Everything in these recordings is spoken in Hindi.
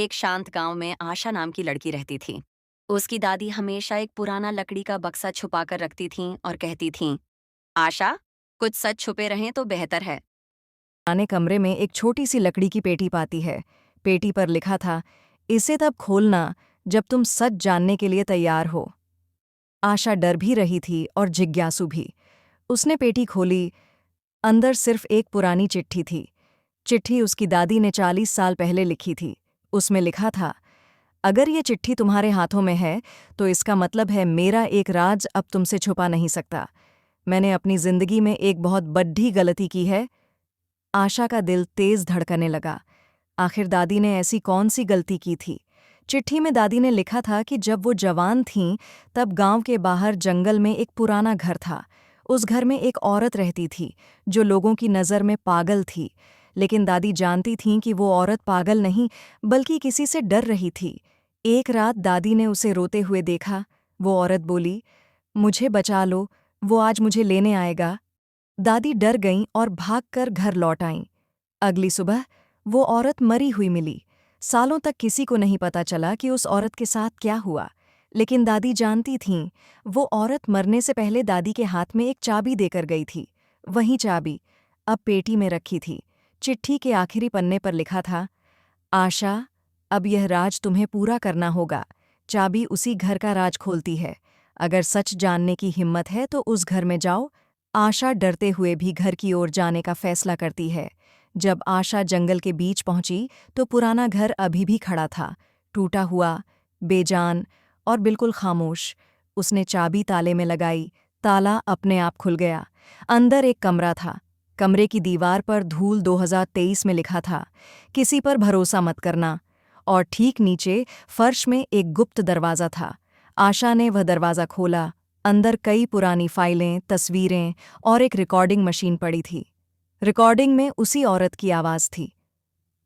एक शांत गांव में आशा नाम की लड़की रहती थी। उसकी दादी हमेशा एक पुराना लकड़ी का बक्सा छुपा कर रखती थीं और कहती थीं, आशा, कुछ सच छुपे रहें तो बेहतर है। पुराने कमरे में एक छोटी सी लकड़ी की पेटी पाती है। पेटी पर लिखा था, इसे तब खोलना जब तुम सच जानने के लिए तैयार हो। आशा डर भी रही थी और जिज्ञासु भी। उसने पेटी खोली। अंदर सिर्फ एक पुरानी चिट्ठी थी। चिट्ठी उसकी दादी ने 40 साल पहले लिखी थी। उसमें लिखा था, अगर ये चिट्ठी तुम्हारे हाथों में है तो इसका मतलब है मेरा एक राज अब तुमसे छुपा नहीं सकता। मैंने अपनी जिंदगी में एक बहुत बड़ी गलती की है। आशा का दिल तेज धड़कने लगा। आखिर दादी ने ऐसी कौन सी गलती की थी? चिट्ठी में दादी ने लिखा था कि जब वो जवान थीं तब गांव के बाहर जंगल में एक पुराना घर था। उस घर में एक औरत रहती थी जो लोगों की नज़र में पागल थी। लेकिन दादी जानती थीं कि वो औरत पागल नहीं बल्कि किसी से डर रही थी। एक रात दादी ने उसे रोते हुए देखा। वो औरत बोली, मुझे बचा लो, वो आज मुझे लेने आएगा। दादी डर गईं और भागकर घर लौट आईं। अगली सुबह वो औरत मरी हुई मिली। सालों तक किसी को नहीं पता चला कि उस औरत के साथ क्या हुआ। लेकिन दादी जानती थीं, वो औरत मरने से पहले दादी के हाथ में एक चाबी देकर गई थी। वही चाबी अब पेटी में रखी थी। चिट्ठी के आखिरी पन्ने पर लिखा था, आशा, अब यह राज तुम्हें पूरा करना होगा। चाबी उसी घर का राज खोलती है। अगर सच जानने की हिम्मत है तो उस घर में जाओ। आशा डरते हुए भी घर की ओर जाने का फैसला करती है। जब आशा जंगल के बीच पहुंची तो पुराना घर अभी भी खड़ा था, टूटा हुआ, बेजान और बिल्कुल खामोश। उसने चाबी ताले में लगाई। ताला अपने आप खुल गया। अंदर एक कमरा था। कमरे की दीवार पर धूल 2023 में लिखा था, किसी पर भरोसा मत करना। और ठीक नीचे फर्श में एक गुप्त दरवाज़ा था। आशा ने वह दरवाज़ा खोला। अंदर कई पुरानी फाइलें, तस्वीरें और एक रिकॉर्डिंग मशीन पड़ी थी। रिकॉर्डिंग में उसी औरत की आवाज़ थी,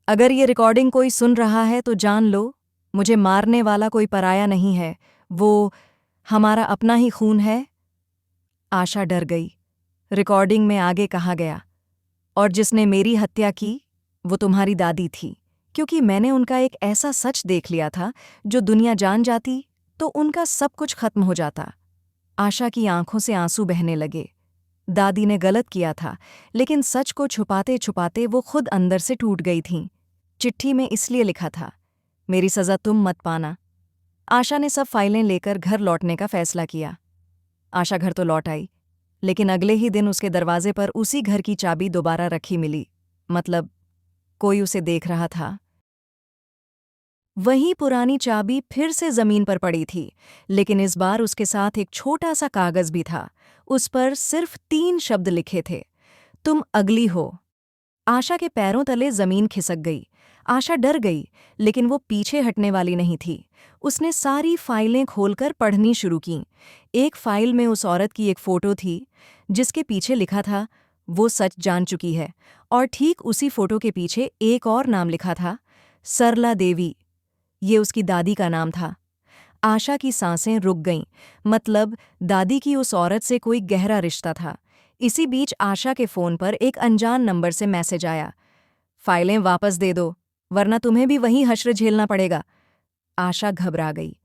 अगर ये रिकॉर्डिंग कोई सुन रहा है तो जान लो, मुझे मारने वाला कोई पराया नहीं है, वो हमारा अपना ही खून है। आशा डर गई। रिकॉर्डिंग में आगे कहा गया, और जिसने मेरी हत्या की वो तुम्हारी दादी थी, क्योंकि मैंने उनका एक ऐसा सच देख लिया था जो दुनिया जान जाती तो उनका सब कुछ खत्म हो जाता। आशा की आंखों से आंसू बहने लगे। दादी ने गलत किया था, लेकिन सच को छुपाते छुपाते वो खुद अंदर से टूट गई थीं। चिट्ठी में इसलिए लिखा था, मेरी सज़ा तुम मत पाना। आशा ने सब फाइलें लेकर घर लौटने का फैसला किया। आशा घर तो लौट आई, लेकिन अगले ही दिन उसके दरवाजे पर उसी घर की चाबी दोबारा रखी मिली। मतलब कोई उसे देख रहा था। वही पुरानी चाबी फिर से जमीन पर पड़ी थी, लेकिन इस बार उसके साथ एक छोटा सा कागज भी था। उस पर सिर्फ 3 शब्द लिखे थे, तुम अगली हो। आशा के पैरों तले जमीन खिसक गई। आशा डर गई, लेकिन वो पीछे हटने वाली नहीं थी। उसने सारी फाइलें खोलकर पढ़नी शुरू कीं। एक फाइल में उस औरत की एक फोटो थी, जिसके पीछे लिखा था, वो सच जान चुकी है। और ठीक उसी फोटो के पीछे एक और नाम लिखा था, सरला देवी। ये उसकी दादी का नाम था। आशा की सांसें रुक गईं। मतलब दादी की उस औरत से कोई गहरा रिश्ता था। इसी बीच आशा के फ़ोन पर एक अनजान नंबर से मैसेज आया, फाइलें वापस दे दो, वरना तुम्हें भी वही हश्र झेलना पड़ेगा। आशा घबरा गई।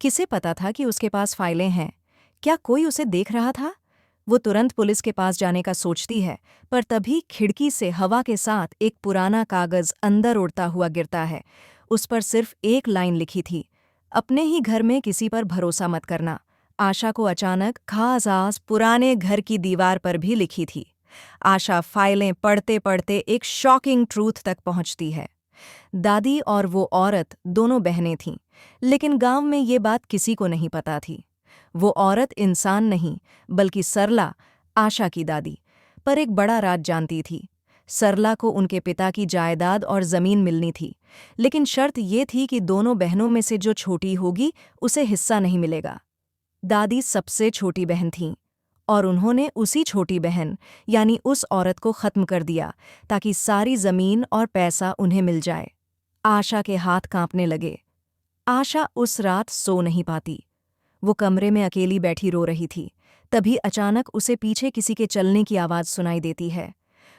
किसे पता था कि उसके पास फाइलें हैं? क्या कोई उसे देख रहा था? वो तुरंत पुलिस के पास जाने का सोचती है, पर तभी खिड़की से हवा के साथ एक पुराना कागज अंदर उड़ता हुआ गिरता है। उस पर सिर्फ एक लाइन लिखी थी, अपने ही घर में किसी पर भरोसा मत करना। आशा को अचानक खास आस पुराने घर की दीवार पर भी लिखी थी। आशा फाइलें पढ़ते पढ़ते एक शॉकिंग ट्रूथ तक पहुंचती है। दादी और वो औरत दोनों बहनें थीं, लेकिन गांव में ये बात किसी को नहीं पता थी। वो औरत इंसान नहीं, बल्कि सरला, आशा की दादी, पर एक बड़ा राज जानती थी। सरला को उनके पिता की जायदाद और जमीन मिलनी थी, लेकिन शर्त ये थी कि दोनों बहनों में से जो छोटी होगी उसे हिस्सा नहीं मिलेगा। दादी सबसे छोटी बहन थीं, और उन्होंने उसी छोटी बहन यानी उस औरत को खत्म कर दिया ताकि सारी जमीन और पैसा उन्हें मिल जाए। आशा के हाथ कांपने लगे। आशा उस रात सो नहीं पाती। वो कमरे में अकेली बैठी रो रही थी। तभी अचानक उसे पीछे किसी के चलने की आवाज़ सुनाई देती है।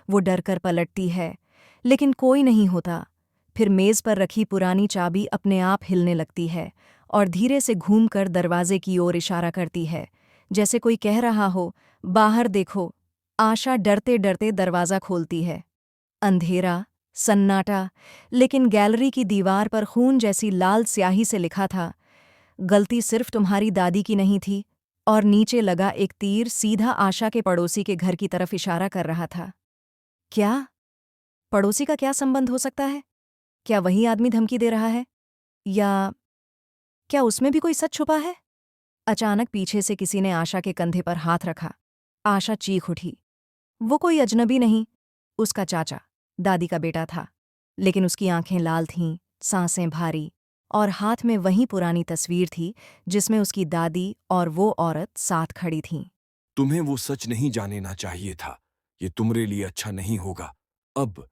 वो डरकर पलटती है, लेकिन कोई नहीं होता। फिर मेज पर रखी पुरानी चाबी अपने आप हिलने लगती है और धीरे से घूमकर दरवाजे की ओर इशारा करती है, जैसे कोई कह रहा हो, बाहर देखो। आशा डरते डरते दरवाज़ा खोलती है। अंधेरा, सन्नाटा, लेकिन गैलरी की दीवार पर खून जैसी लाल स्याही से लिखा था, गलती सिर्फ तुम्हारी दादी की नहीं थी। और नीचे लगा एक तीर सीधा आशा के पड़ोसी के घर की तरफ इशारा कर रहा था। क्या? पड़ोसी का क्या संबंध हो सकता है? क्या वही आदमी धमकी दे रहा है? या क्या उसमें भी कोई सच छुपा है? अचानक पीछे से किसी ने आशा के कंधे पर हाथ रखा। आशा चीख उठी। वो कोई अजनबी नहीं, उसका चाचा, दादी का बेटा था। लेकिन उसकी आंखें लाल थीं, सांसें भारी, और हाथ में वही पुरानी तस्वीर थी जिसमें उसकी दादी और वो औरत साथ खड़ी थीं। तुम्हें वो सच नहीं जानेना चाहिए था। ये तुम्हारे लिए अच्छा नहीं होगा। अब